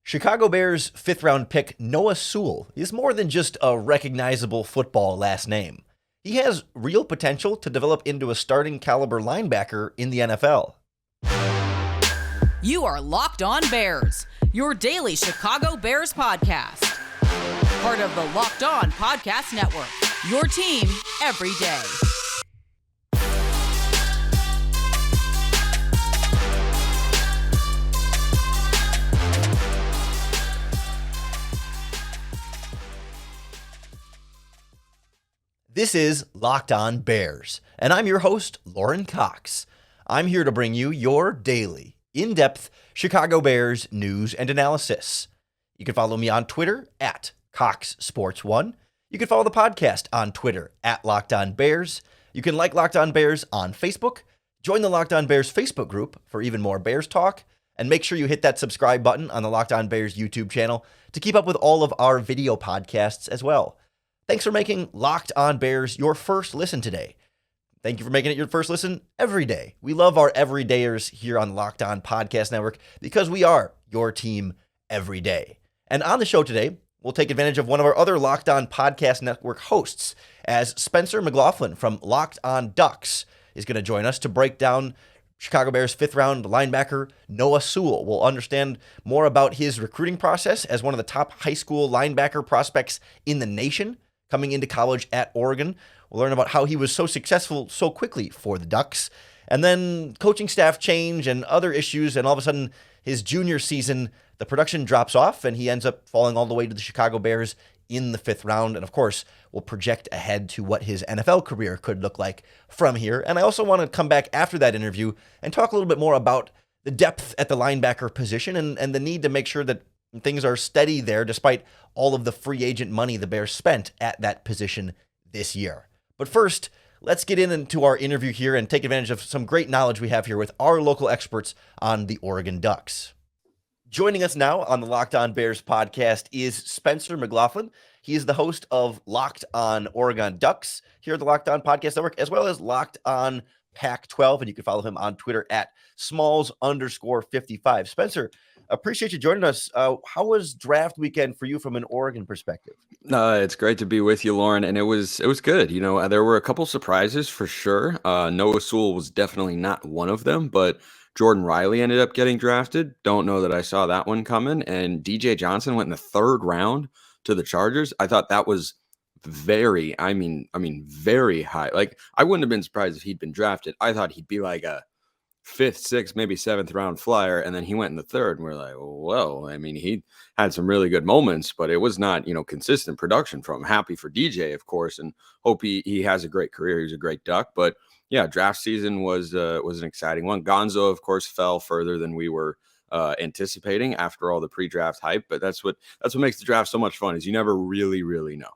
Chicago Bears 5th-round pick Noah Sewell is more than just a recognizable football last name. He has real potential to develop into a starting caliber linebacker in the NFL. You are Locked On Bears, your daily Chicago Bears podcast. Part of the Locked On Podcast Network, your team every day. This is Locked On Bears, and I'm your host, Lorin Cox. I'm here to bring you your daily, in-depth Chicago Bears news and analysis. You can follow me on Twitter at CoxSports1. You can follow the podcast on Twitter at Locked On Bears. You can like Locked On Bears on Facebook. Join the Locked On Bears Facebook group for even more Bears talk. And make sure you hit that subscribe button on the Locked On Bears YouTube channel to keep up with all of our video podcasts as well. Thanks for making Locked On Bears your first listen today. Thank you for making it your first listen every day. We love our everydayers here on Locked On Podcast Network because we are your team every day. And on the show today, we'll take advantage of one of our other Locked On Podcast Network hosts, as Spencer McLaughlin from Locked On Ducks is going to join us to break down Chicago Bears 5th-round linebacker Noah Sewell. We'll understand more about his recruiting process as one of the top high school linebacker prospects in the nation coming into college at Oregon. We'll learn about how he was so successful so quickly for the Ducks. And then coaching staff change and other issues, and all of a sudden, his junior season, the production drops off, and he ends up falling all the way to the Chicago Bears in the 5th round. And of course, we'll project ahead to what his NFL career could look like from here. And I also want to come back after that interview and talk a little bit more about the depth at the linebacker position and the need to make sure that things are steady there despite all of the free agent money the Bears spent at that position this year. But first, let's get into our interview here and take advantage of some great knowledge we have here with our local experts on the Oregon Ducks. Joining us now on the Locked On Bears podcast is Spencer McLaughlin. He is the host of Locked On Oregon Ducks here at the Locked On Podcast Network, as well as Locked On Pac-12, and you can follow him on Twitter at Smalls_55. Spencer, appreciate you joining us. How was draft weekend for you from an Oregon perspective? It's great to be with you, Lorin, and it was good. You know, there were a couple surprises for sure. Noah Sewell was definitely not one of them, but Jordan Riley ended up getting drafted. Don't know that I saw that one coming. And DJ Johnson went in the 3rd round to the Chargers. I thought that was very high. Like, I wouldn't have been surprised if he'd been drafted. I thought he'd be like a 5th, 6th, maybe 7th round flyer, and then he went in the 3rd, and we're like, whoa. I mean, he had some really good moments, but it was not, consistent production from him. Happy for DJ, of course, and hope he has a great career. He's a great Duck, but yeah, draft season was an exciting one. Gonzo, of course, fell further than we were anticipating after all the pre-draft hype, but that's what makes the draft so much fun, is you never really, really know.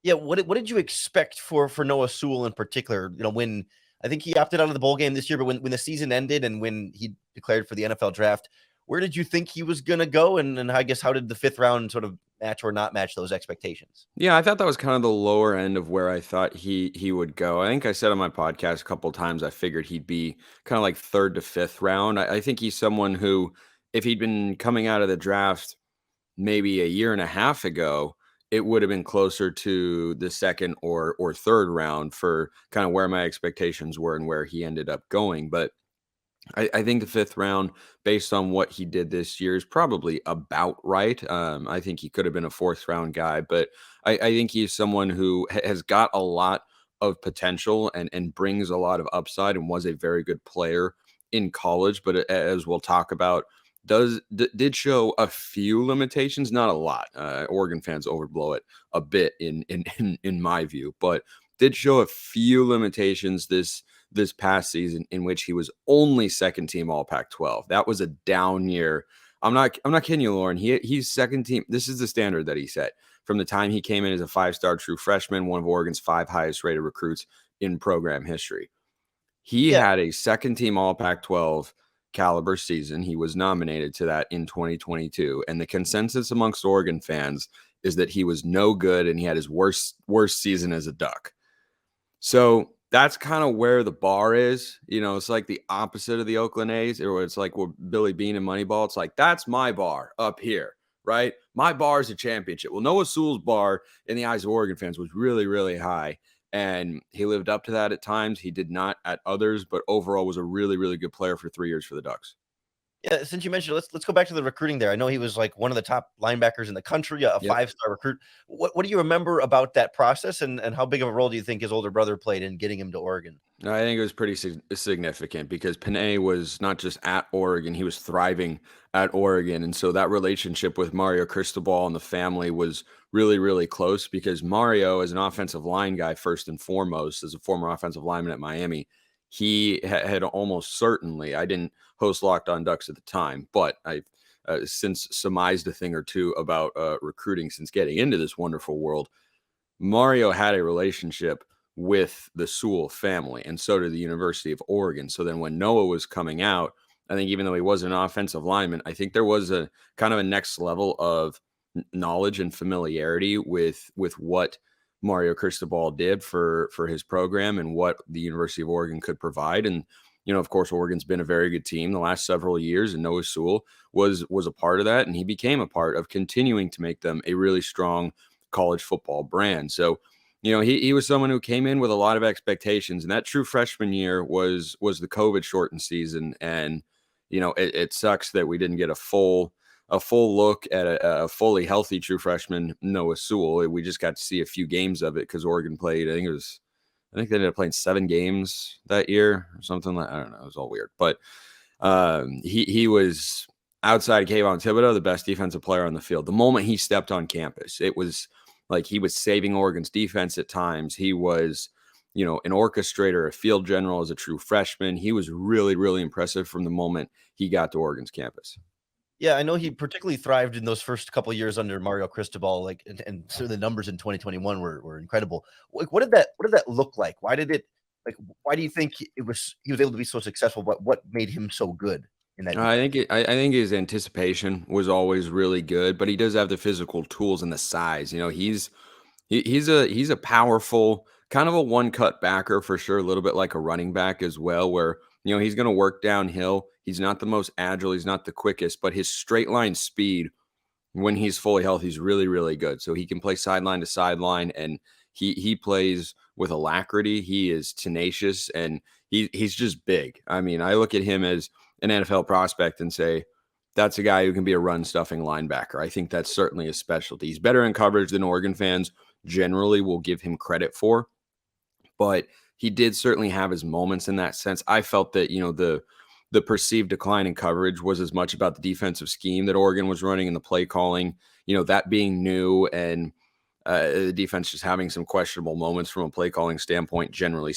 Yeah, what did you expect for Noah Sewell in particular? When I think he opted out of the bowl game this year, but when the season ended and when he declared for the NFL draft, where did you think he was going to go? And I guess how did the 5th round sort of match or not match those expectations? Yeah, I thought that was kind of the lower end of where I thought he would go. I think I said on my podcast a couple of times I figured he'd be kind of like 3rd to 5th round. I think he's someone who, if he'd been coming out of the draft maybe a year and a half ago, it would have been closer to the 2nd or 3rd round for kind of where my expectations were and where he ended up going. But I think the 5th round, based on what he did this year, is probably about right. I think he could have been a 4th round guy, but I think he's someone who has got a lot of potential and brings a lot of upside and was a very good player in college. But as we'll talk about, did show a few limitations, not a lot. Oregon fans overblow it a bit in my view, but did show a few limitations this past season, in which he was only 2nd team All Pac-12. That was a down year. I'm not kidding you, Lorin. He's 2nd team. This is the standard that he set from the time he came in as a 5-star true freshman, one of Oregon's 5 highest rated recruits in program history. He had a 2nd team All Pac-12 caliber season. He was nominated to that in 2022, and the consensus amongst Oregon fans is that he was no good and he had his worst season as a Duck. So that's kind of where the bar is. It's like the opposite of the Oakland A's, or it's like what Billy Beane and Moneyball. It's like, that's my bar up here, right? My bar is a championship. Well, Noah Sewell's bar in the eyes of Oregon fans was really, really high. And he lived up to that at times. He did not at others, but overall was a really, really good player for 3 years for the Ducks. Yeah, since you mentioned, let's go back to the recruiting there. I know he was like one of the top linebackers in the country, a Yep. 5-star recruit. What do you remember about that process, and how big of a role do you think his older brother played in getting him to Oregon? I think it was pretty significant because Panay was not just at Oregon, he was thriving at Oregon. And so that relationship with Mario Cristobal and the family was really, really close because Mario, as an offensive line guy, first and foremost, as a former offensive lineman at Miami, he had almost certainly, I didn't host Locked On Ducks at the time, but I've since surmised a thing or two about recruiting since getting into this wonderful world. Mario had a relationship with the Sewell family, and so did the University of Oregon. So then when Noah was coming out, I think even though he wasn't an offensive lineman, I think there was a kind of a next level of knowledge and familiarity with what Mario Cristobal did for his program and what the University of Oregon could provide. And of course, Oregon's been a very good team the last several years, and Noah Sewell was a part of that, and he became a part of continuing to make them a really strong college football brand. So he was someone who came in with a lot of expectations, and that true freshman year was the COVID shortened season. And, it sucks that we didn't get a full look at a fully healthy true freshman, Noah Sewell. We just got to see a few games of it because Oregon played, I think they ended up playing 7 games that year or something like, I don't know. It was all weird, but he was outside of Kayvon Thibodeau, the best defensive player on the field. The moment he stepped on campus, it was like he was saving Oregon's defense at times. He was, an orchestrator, a field general as a true freshman. He was really, really impressive from the moment he got to Oregon's campus. Yeah, I know he particularly thrived in those first couple of years under Mario Cristobal, and so the numbers in 2021 were incredible. Like, what did that look like? Why do you think he was able to be so successful? What made him so good in that? I think his anticipation was always really good, but he does have the physical tools and the size. He's a powerful, kind of a one-cut backer for sure, a little bit like a running back as well, where he's going to work downhill. He's not the most agile, he's not the quickest, but his straight line speed when he's fully healthy is really, really good. So he can play sideline to sideline, and he plays with alacrity. He is tenacious, and he's just big. I mean, I look at him as an NFL prospect and say, that's a guy who can be a run-stuffing linebacker. I think that's certainly a specialty. He's better in coverage than Oregon fans generally will give him credit for, but he did certainly have his moments in that sense. I felt that, the perceived decline in coverage was as much about the defensive scheme that Oregon was running and the play calling, that being new, and the defense just having some questionable moments from a play calling standpoint, generally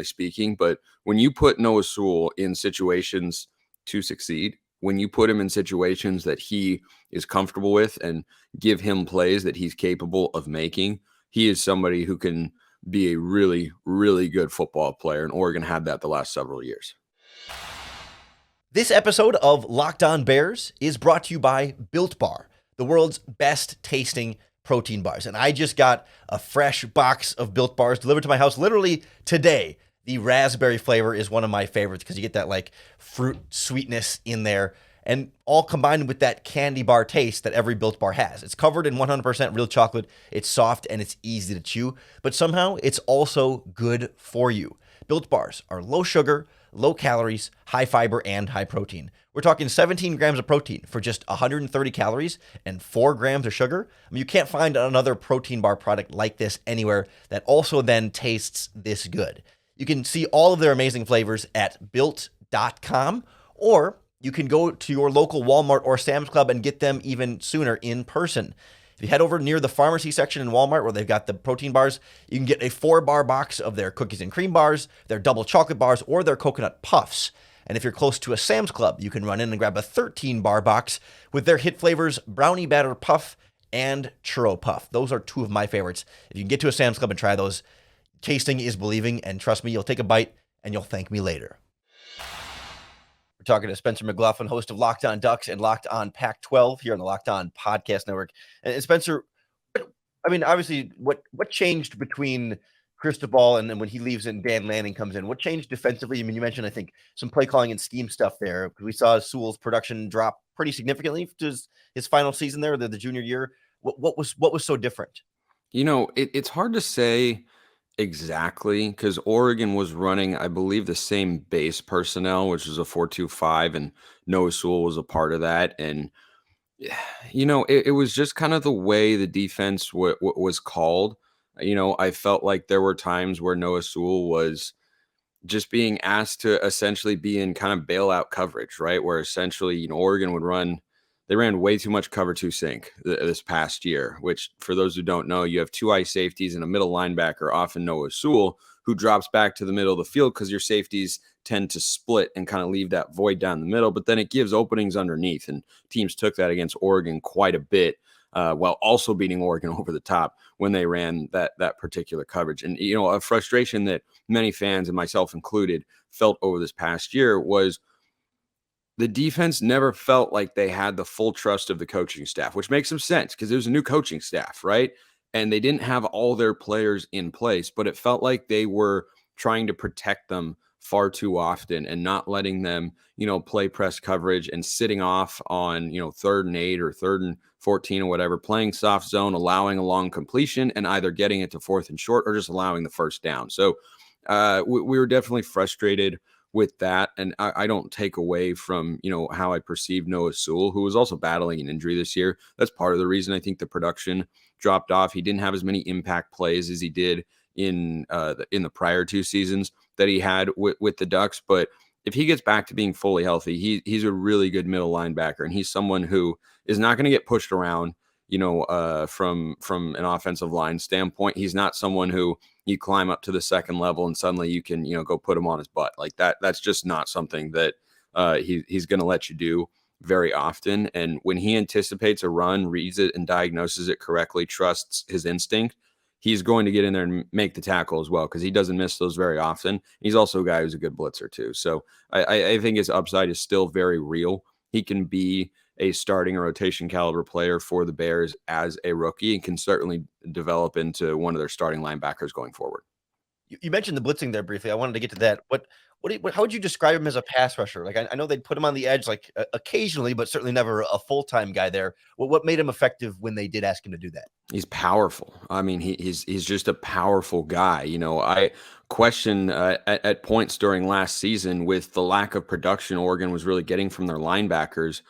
speaking. But when you put Noah Sewell in situations to succeed, when you put him in situations that he is comfortable with and give him plays that he's capable of making, he is somebody who can be a really, really good football player. And Oregon had that the last several years. This episode of Locked On Bears is brought to you by Built Bar, the world's best tasting protein bars. And I just got a fresh box of Built Bars delivered to my house literally today. The raspberry flavor is one of my favorites because you get that like fruit sweetness in there, and all combined with that candy bar taste that every Built Bar has. It's covered in 100% real chocolate. It's soft and it's easy to chew, but somehow it's also good for you. Built Bars are low sugar, low calories, high fiber, and high protein. We're talking 17 grams of protein for just 130 calories and 4 grams of sugar. I mean, you can't find another protein bar product like this anywhere that also then tastes this good. You can see all of their amazing flavors at built.com, or you can go to your local Walmart or Sam's Club and get them even sooner in person. If you head over near the pharmacy section in Walmart where they've got the protein bars, you can get a 4-bar box of their cookies and cream bars, their double chocolate bars, or their coconut puffs. And if you're close to a Sam's Club, you can run in and grab a 13-bar box with their hit flavors Brownie Batter Puff and Churro Puff. Those are 2 of my favorites. If you can get to a Sam's Club and try those, tasting is believing, and trust me, you'll take a bite and you'll thank me later. We're talking to Spencer McLaughlin, host of Locked On Ducks and Locked On Pac-12 here on the Locked On Podcast Network. And Spencer, I mean, obviously, what changed between Cristobal, and then when he leaves and Dan Lanning comes in, what changed defensively? I mean, you mentioned, I think, some play calling and scheme stuff there. We saw Sewell's production drop pretty significantly to his final season there, the junior year. What was so different? It's hard to say exactly because Oregon was running, I believe, the same base personnel, which was a 4-2-5, and Noah Sewell was a part of that. And it was just kind of the way the defense was called. I felt like there were times where Noah Sewell was just being asked to essentially be in kind of bailout coverage, right? Where essentially, Oregon they ran way too much cover two sync this past year, which for those who don't know, you have two eye safeties and a middle linebacker, often Noah Sewell, who drops back to the middle of the field because your safeties tend to split and kind of leave that void down the middle, but then it gives openings underneath. And teams took that against Oregon quite a bit, while also beating Oregon over the top when they ran that particular coverage. And, a frustration that many fans, and myself included, felt over this past year was the defense never felt like they had the full trust of the coaching staff, which makes some sense because it was a new coaching staff, right? And they didn't have all their players in place, but it felt like they were trying to protect them far too often and not letting them, play press coverage and sitting off on, 3rd and 8 or 3rd and 14 or whatever, playing soft zone, allowing a long completion and either getting it to 4th and short or just allowing the first down. So we were definitely frustrated with that. And I don't take away from, how I perceived Noah Sewell, who was also battling an injury this year. That's part of the reason I think the production dropped off. He didn't have as many impact plays as he did in the prior 2 seasons that he had with the Ducks. But if he gets back to being fully healthy, he's a really good middle linebacker. And he's someone who is not going to get pushed around, from an offensive line standpoint. He's not someone who you climb up to the second level and suddenly you can, go put him on his butt like that. That's just not something that he's going to let you do very often. And when he anticipates a run, reads it and diagnoses it correctly, trusts his instinct, he's going to get in there and make the tackle as well because he doesn't miss those very often. He's also a guy who's a good blitzer too. So I think his upside is still very real. He can be a starting or rotation caliber player for the Bears as a rookie and can certainly develop into one of their starting linebackers going forward. You mentioned the blitzing there briefly. I wanted to get to that. How would you describe him as a pass rusher? Like I know they'd put him on the edge like occasionally, but certainly never a full-time guy there. What made him effective when they did ask him to do that? He's powerful. I mean, he's just a powerful guy. I question at points during last season with the lack of production Oregon was really getting from their linebackers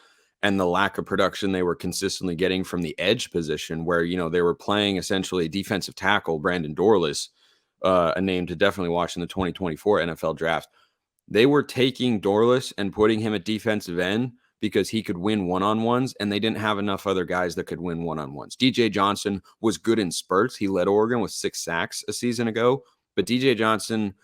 and the lack of production they were consistently getting from the edge position where, they were playing essentially a defensive tackle, Brandon Dorless, a name to definitely watch in the 2024 NFL draft. They were taking Dorless and putting him at defensive end because he could win one-on-ones, and they didn't have enough other guys that could win one-on-ones. DJ Johnson was good in spurts. He led Oregon with 6 sacks a season ago, but DJ Johnson,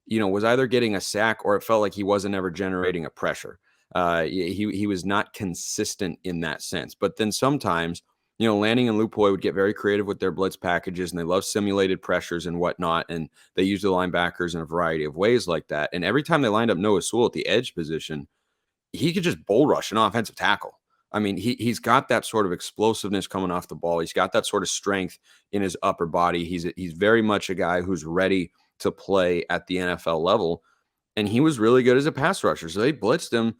was either getting a sack or it felt like he wasn't ever generating a pressure. He was not consistent in that sense. But then sometimes, Lanning and Lupoy would get very creative with their blitz packages, and they love simulated pressures and whatnot, and they use the linebackers in a variety of ways like that. And every time they lined up Noah Sewell at the edge position, he could just bull rush an offensive tackle. I mean, he's got that sort of explosiveness coming off the ball. He's got that sort of strength in his upper body. He's very much a guy who's ready to play at the NFL level, and he was really good as a pass rusher. So they blitzed him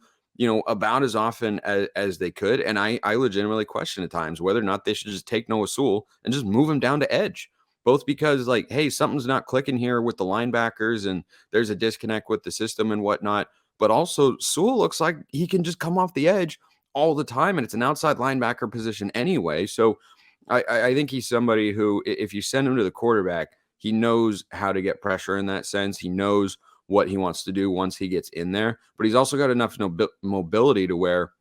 about as often as they could. And I legitimately question at times whether or not they should just take Noah Sewell and just move him down to edge, both because hey, something's not clicking here with the linebackers and there's a disconnect with the system and whatnot. But also Sewell looks like he can just come off the edge all the time. And it's an outside linebacker position anyway. So I think he's somebody who, if you send him to the quarterback, he knows how to get pressure in that sense. He knows what he wants to do once he gets in there, but he's also got enough mobility to where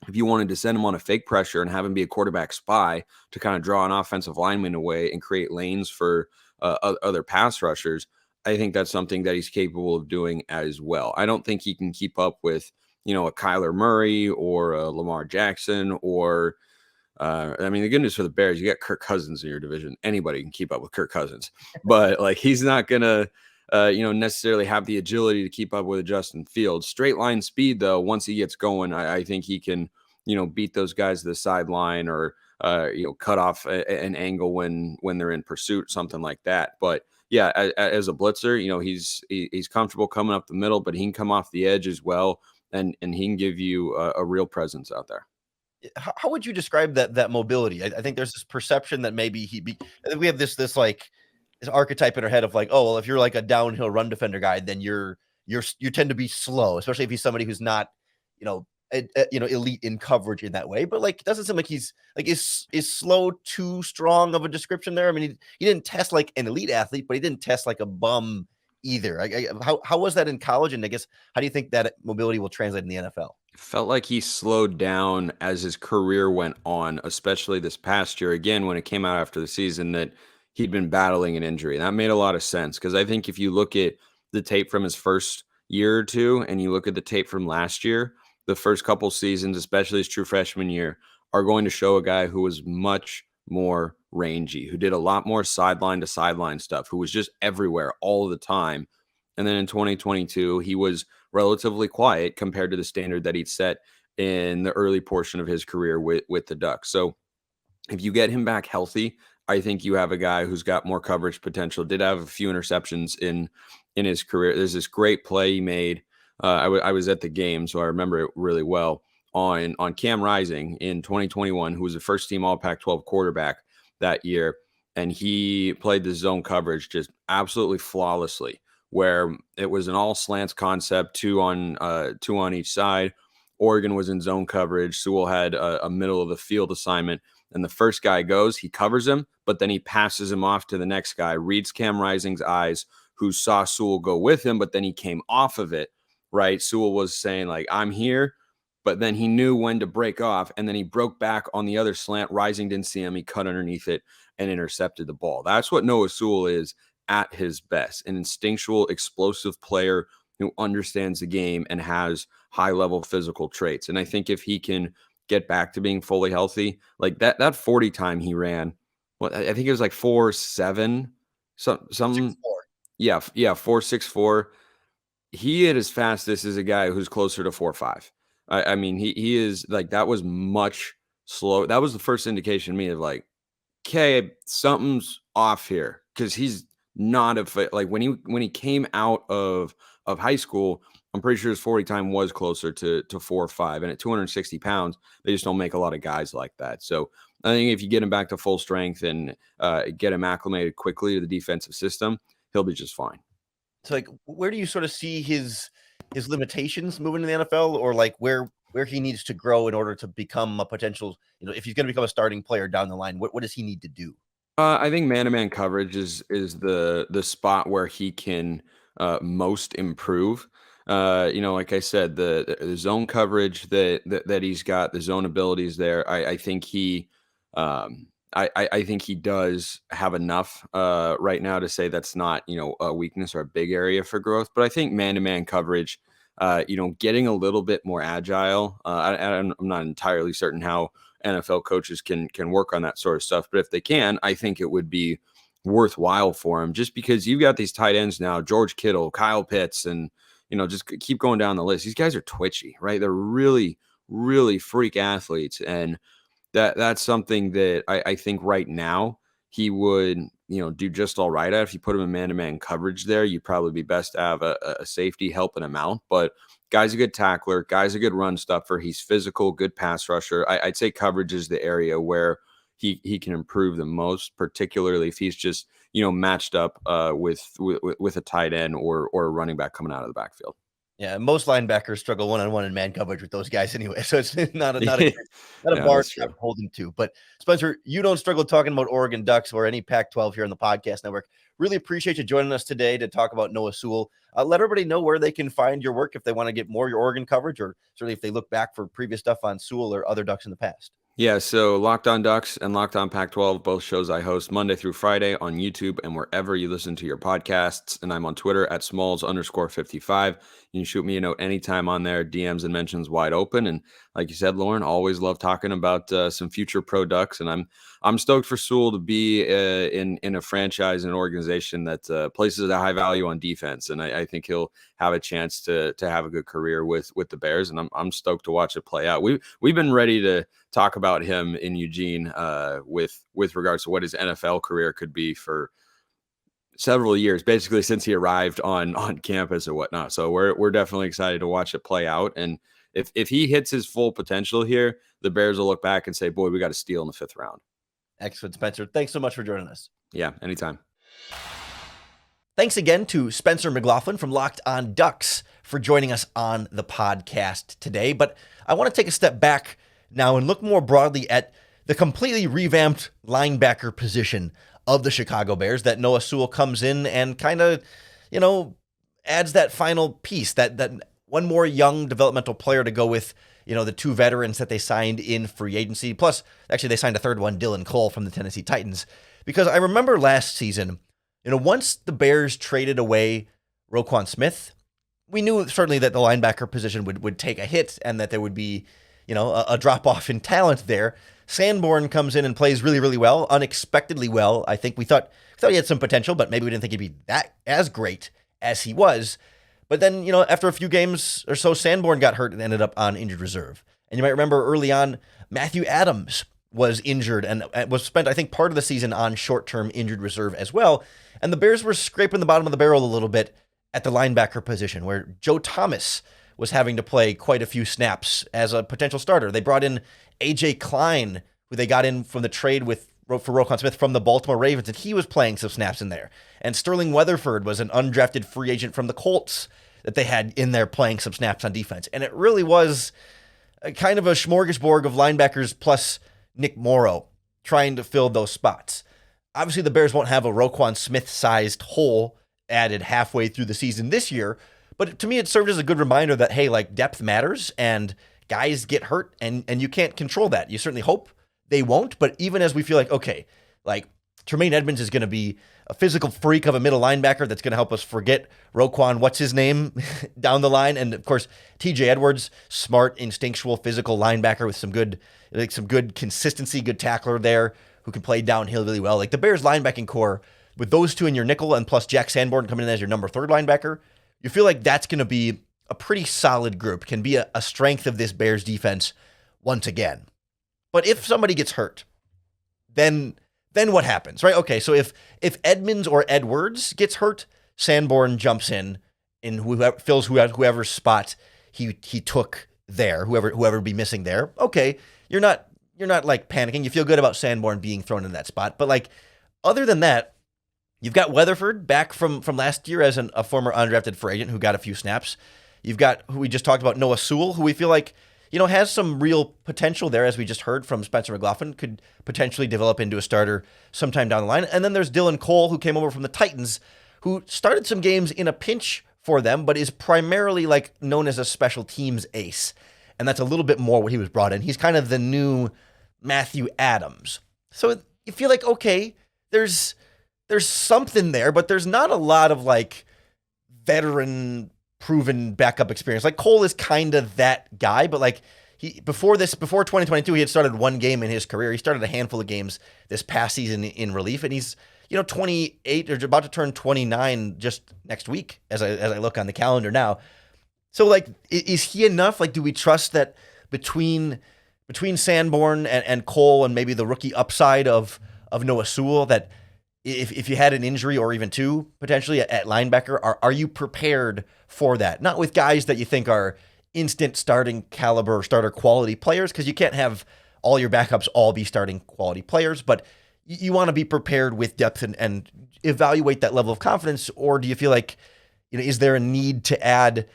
if you wanted to send him on a fake pressure and have him be a quarterback spy to kind of draw an offensive lineman away and create lanes for other pass rushers, I think that's something that he's capable of doing as well. I don't think he can keep up with, a Kyler Murray or a Lamar Jackson or the good news for the Bears, you got Kirk Cousins in your division. Anybody can keep up with Kirk Cousins, but he's not going to, necessarily have the agility to keep up with Justin Fields. Straight line speed, though, once he gets going, I think he can, beat those guys to the sideline or, cut off an angle when they're in pursuit, something like that. But yeah, as a blitzer, he's comfortable coming up the middle, but he can come off the edge as well, and he can give you a real presence out there. How would you describe that mobility? I think there's this perception that maybe I think we have this like this archetype in our head of like, oh well, if you're like a downhill run defender guy, then you tend to be slow, especially if he's somebody who's not, elite in coverage in that way. But like, it doesn't seem like he's like is slow too strong of a description there. I mean, he didn't test like an elite athlete, but he didn't test like a bum either. How was that in college? And I guess how do you think that mobility will translate in the NFL? Felt like he slowed down as his career went on, especially this past year. Again, when it came out after the season that he'd been battling an injury. That made a lot of sense because I think if you look at the tape from his first year or two and you look at the tape from last year, the first couple seasons, especially his true freshman year, are going to show a guy who was much more rangy, who did a lot more sideline to sideline stuff, who was just everywhere all the time. And then in 2022, he was relatively quiet compared to the standard that he'd set in the early portion of his career with the Ducks. So if you get him back healthy, I think you have a guy who's got more coverage potential. Did have a few interceptions in his career. There's this great play he made. I was at the game, so I remember it really well. On Cam Rising in 2021, who was a first team All Pac-12 quarterback that year, and he played the zone coverage just absolutely flawlessly, where it was an all slants concept, two on each side. Oregon was in zone coverage. Sewell had a middle of the field assignment, and the first guy goes, he covers him, but then he passes him off to the next guy, reads Cam Rising's eyes, who saw Sewell go with him, but then he came off of it, right? Sewell was saying, like, I'm here, but then he knew when to break off, and then he broke back on the other slant. Rising didn't see him. He cut underneath it and intercepted the ball. That's what Noah Sewell is at his best, an instinctual, explosive player who understands the game and has high-level physical traits. And I think if he can get back to being fully healthy, like that 40 time he ran, well, I think it was like 4.7, some 6'4". yeah, 4.64. He at his fastest is a guy who's closer to 4.5. I mean, he is like, that was much slow. That was the first indication to me of like, okay, something's off here, because he's not like when he came out of high school, I'm pretty sure his 40 time was closer to 4.5, and at 260 pounds, they just don't make a lot of guys like that. So I think if you get him back to full strength and get him acclimated quickly to the defensive system, he'll be just fine. So, like, where do you sort of see his limitations moving to the NFL, or like where he needs to grow in order to become a potential, if he's going to become a starting player down the line, what does he need to do? I think man-to-man coverage is the spot where he can most improve. Like I said, the zone coverage that he's got, the zone abilities there. I think I think he does have enough right now to say that's not a weakness or a big area for growth. But I think man-to-man coverage, getting a little bit more agile. I'm not entirely certain how NFL coaches can work on that sort of stuff, but if they can, I think it would be worthwhile for him, just because you've got these tight ends now, George Kittle, Kyle Pitts, and just keep going down the list. These guys are twitchy, right? They're really, really freak athletes, and that's something that I think right now he would do just all right at. If you put him in man-to-man coverage there, you'd probably be best to have a safety helping him out. But guy's a good tackler, guy's a good run stuffer, he's physical, good pass rusher. I'd say coverage is the area where he can improve the most, particularly if he's just matched up with a tight end or a running back coming out of the backfield. Yeah, most linebackers struggle one-on-one in man coverage with those guys anyway, so it's not a Yeah, bar that's to true. hold him to. But Spencer, you don't struggle talking about Oregon Ducks or any Pac-12 here on the podcast network. Really appreciate you joining us today to talk about Noah Sewell. Let everybody know where they can find your work if they want to get more of your Oregon coverage, or certainly if they look back for previous stuff on Sewell or other Ducks in the past. Yeah, so Locked On Ducks and Locked On Pac-12, both shows I host Monday through Friday on YouTube and wherever you listen to your podcasts. And I'm on Twitter at Smalls_55. You can shoot me a note anytime on there. DMs and mentions wide open. And like you said, Lorin, always love talking about some future pro Ducks. And I'm stoked for Sewell to be in a franchise and an organization that places a high value on defense. And I think he'll have a chance to have a good career with the Bears. And I'm stoked to watch it play out. We've been ready to talk about him in Eugene with regards to what his NFL career could be for several years, basically since he arrived on campus or whatnot. So we're definitely excited to watch it play out. And if he hits his full potential here, the Bears will look back and say, boy, we got a steal in the 5th round. Excellent, Spencer. Thanks so much for joining us. Yeah, anytime. Thanks again to Spencer McLaughlin from Locked On Ducks for joining us on the podcast today. But I want to take a step back now and look more broadly at the completely revamped linebacker position of the Chicago Bears that Noah Sewell comes in and kind of, adds that final piece, that one more young developmental player to go with, the two veterans that they signed in free agency. Plus, actually, they signed a third one, Dylan Cole from the Tennessee Titans. Because I remember last season, once the Bears traded away Roquan Smith, we knew certainly that the linebacker position would take a hit and that there would be, a drop-off in talent there. Sanborn comes in and plays really, really well, unexpectedly well. I think we thought he had some potential, but maybe we didn't think he'd be that as great as he was. But then, after a few games or so, Sanborn got hurt and ended up on injured reserve. And you might remember early on, Matthew Adams was injured and was spent, I think, part of the season on short-term injured reserve as well. And the Bears were scraping the bottom of the barrel a little bit at the linebacker position, where Joe Thomas was having to play quite a few snaps as a potential starter. They brought in A.J. Klein, who they got in from the trade for Roquan Smith from the Baltimore Ravens, and he was playing some snaps in there. And Sterling Weatherford was an undrafted free agent from the Colts that they had in there playing some snaps on defense. And it really was a kind of a smorgasbord of linebackers plus Nick Morrow trying to fill those spots. Obviously, the Bears won't have a Roquan Smith-sized hole added halfway through the season this year, but to me, it served as a good reminder that, hey, depth matters, and guys get hurt, and you can't control that. You certainly hope they won't, but even as we feel Tremaine Edmonds is going to be a physical freak of a middle linebacker that's going to help us forget Roquan, what's his name, down the line. And, of course, T.J. Edwards, smart, instinctual, physical linebacker with some good consistency, good tackler there who can play downhill really well. The Bears linebacking core, with those two in your nickel and plus Jack Sanborn coming in as your number 3rd linebacker, you feel like that's going to be a pretty solid group, can be a strength of this Bears defense once again. But if somebody gets hurt, then what happens, right? Okay, so if Edmonds or Edwards gets hurt, Sanborn jumps in fills whoever's spot he took there, whoever be missing there. Okay, you're not panicking. You feel good about Sanborn being thrown in that spot. But other than that, you've got Weatherford back from last year as a former undrafted free agent who got a few snaps. You've got, who we just talked about, Noah Sewell, who we feel like, has some real potential there, as we just heard from Spencer McLaughlin, could potentially develop into a starter sometime down the line. And then there's Dylan Cole, who came over from the Titans, who started some games in a pinch for them, but is primarily known as a special teams ace. And that's a little bit more what he was brought in. He's kind of the new Matthew Adams. So you feel like, okay, there's something there, but there's not a lot of veteran proven backup experience. Cole is kind of that guy, but before 2022, he had started one game in his career. He started a handful of games this past season in relief, and he's 28 or about to turn 29 just next week as I look on the calendar now. So is he enough? Do we trust that between Sanborn and Cole and maybe the rookie upside of Noah Sewell, that if you had an injury or even two potentially at linebacker, are you prepared for that? Not with guys that you think are instant starting caliber, starter quality players, because you can't have all your backups all be starting quality players, but you want to be prepared with depth and evaluate that level of confidence. Or do you feel like, is there a need to add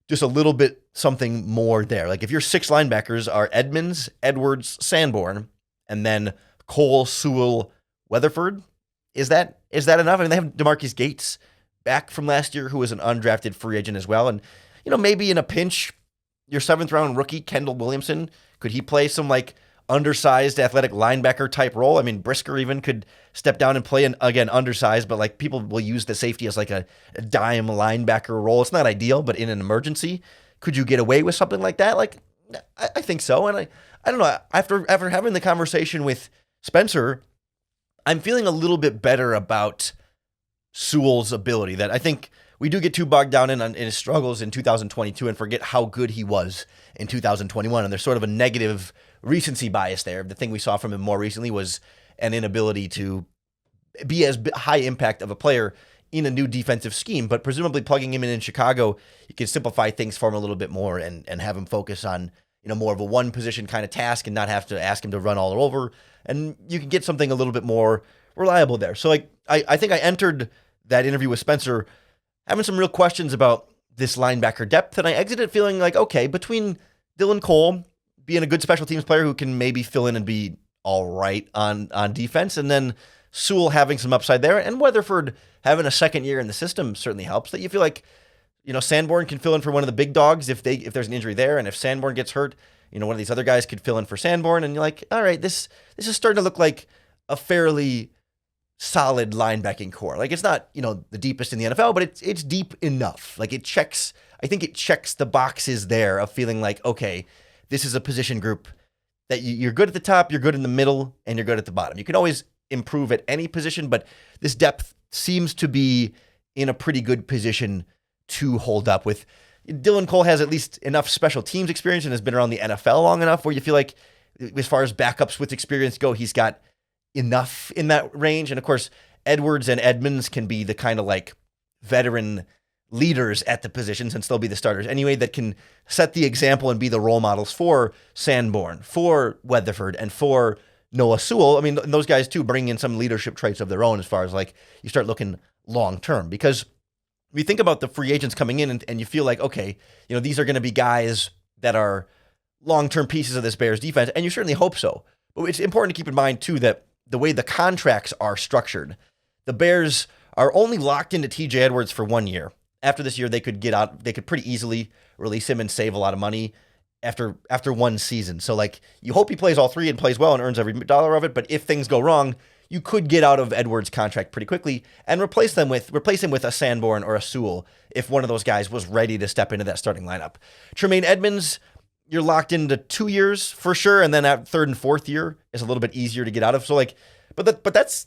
just a little bit something more there? If your 6 linebackers are Edmonds, Edwards, Sanborn, and then Cole, Sewell, Weatherford, is that enough? I mean, they have DeMarcus Gates back from last year, who was an undrafted free agent as well. And, maybe in a pinch, your 7th-round rookie, Kendall Williamson, could he play some undersized athletic linebacker type role? I mean, Brisker even could step down and play again, undersized, but people will use the safety as a dime linebacker role. It's not ideal, but in an emergency, could you get away with something like that? I think so. And I don't know. After having the conversation with Spencer, I'm feeling a little bit better about Sewell's ability. That I think we do get too bogged down in his struggles in 2022 and forget how good he was in 2021. And there's sort of a negative recency bias there. The thing we saw from him more recently was an inability to be as high impact of a player in a new defensive scheme, but presumably plugging him in Chicago, you can simplify things for him a little bit more and have him focus on, more of a one position kind of task and not have to ask him to run all over. And you can get something a little bit more reliable there. So I think I entered that interview with Spencer having some real questions about this linebacker depth, and I exited feeling like, okay, between Dylan Cole being a good special teams player who can maybe fill in and be all right on defense, and then Sewell having some upside there, and Weatherford having a second year in the system certainly helps, that you feel like, Sanborn can fill in for one of the big dogs if there's an injury there, and if Sanborn gets hurt, one of these other guys could fill in for Sanborn, and you're like, all right, this is starting to look like a fairly solid linebacking core. Like, it's not, the deepest in the NFL, but it's deep enough. Like, I think it checks the boxes there of feeling like, okay, this is a position group that you're good at the top, you're good in the middle, and you're good at the bottom. You can always improve at any position, but this depth seems to be in a pretty good position to hold up with. Dylan Cole has at least enough special teams experience and has been around the NFL long enough where you feel like, as far as backups with experience go, he's got enough in that range. And of course, Edwards and Edmonds can be the kind of like veteran leaders at the position, since they'll be the starters anyway, that can set the example and be the role models for Sanborn, for Weatherford, and for Noah Sewell. I mean, those guys too bring in some leadership traits of their own as far as like you start looking long term, because we think about the free agents coming in and you feel like, okay, these are going to be guys that are long-term pieces of this Bears defense, and you certainly hope so. But it's important to keep in mind too that the way the contracts are structured, the Bears are only locked into TJ Edwards for 1 year. After this year, they could get out. They could pretty easily release him and save a lot of money after one season. So like, you hope he plays all three and plays well and earns every dollar of it. But if things go wrong, you could get out of Edwards' contract pretty quickly and replace him with a Sanborn or a Sewell if one of those guys was ready to step into that starting lineup. Tremaine Edmonds, you're locked into 2 years for sure, and then at third and fourth year is a little bit easier to get out of. So like, but that's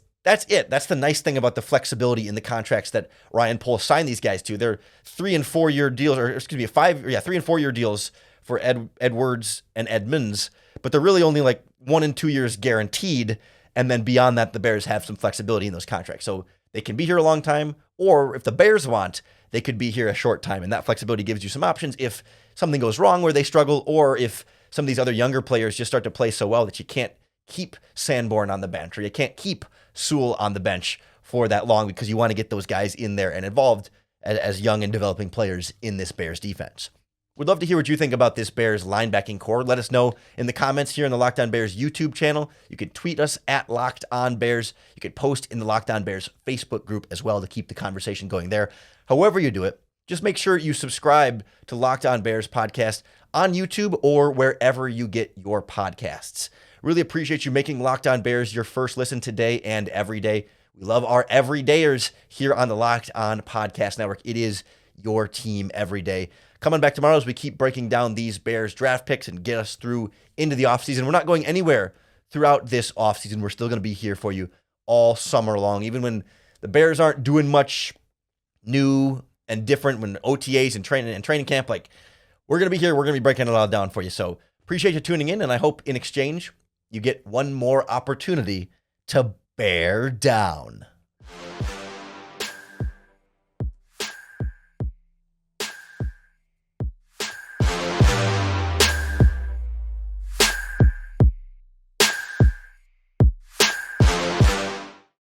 it. That's the nice thing about the flexibility in the contracts that Ryan Pohl signed these guys to. They're 3 and 4 year deals, or excuse me, 3 and 4 year deals for Edwards and Edmonds, but they're really only like 1 and 2 years guaranteed. And then beyond that, the Bears have some flexibility in those contracts. So they can be here a long time, or if the Bears want, they could be here a short time. And that flexibility gives you some options if something goes wrong where they struggle, or if some of these other younger players just start to play so well that you can't keep Sanborn on the bench, or you can't keep Sewell on the bench for that long, because you want to get those guys in there and involved as young and developing players in this Bears defense. We'd love to hear what you think about this Bears linebacking core. Let us know in the comments here in the Locked On Bears YouTube channel. You can tweet us at Locked On Bears. You can post in the Locked On Bears Facebook group as well to keep the conversation going there. However you do it, just make sure you subscribe to Locked On Bears podcast on YouTube or wherever you get your podcasts. Really appreciate you making Locked On Bears your first listen today and every day. We love our everydayers here on the Locked On Podcast Network. It is your team every day. Coming back tomorrow as we keep breaking down these Bears draft picks and get us through into the offseason. We're not going anywhere throughout this offseason. We're still going to be here for you all summer long, even when the Bears aren't doing much new and different, when OTAs and training camp, like, we're going to be here. We're going to be breaking it all down for you. So appreciate you tuning in, and I hope in exchange you get one more opportunity to bear down.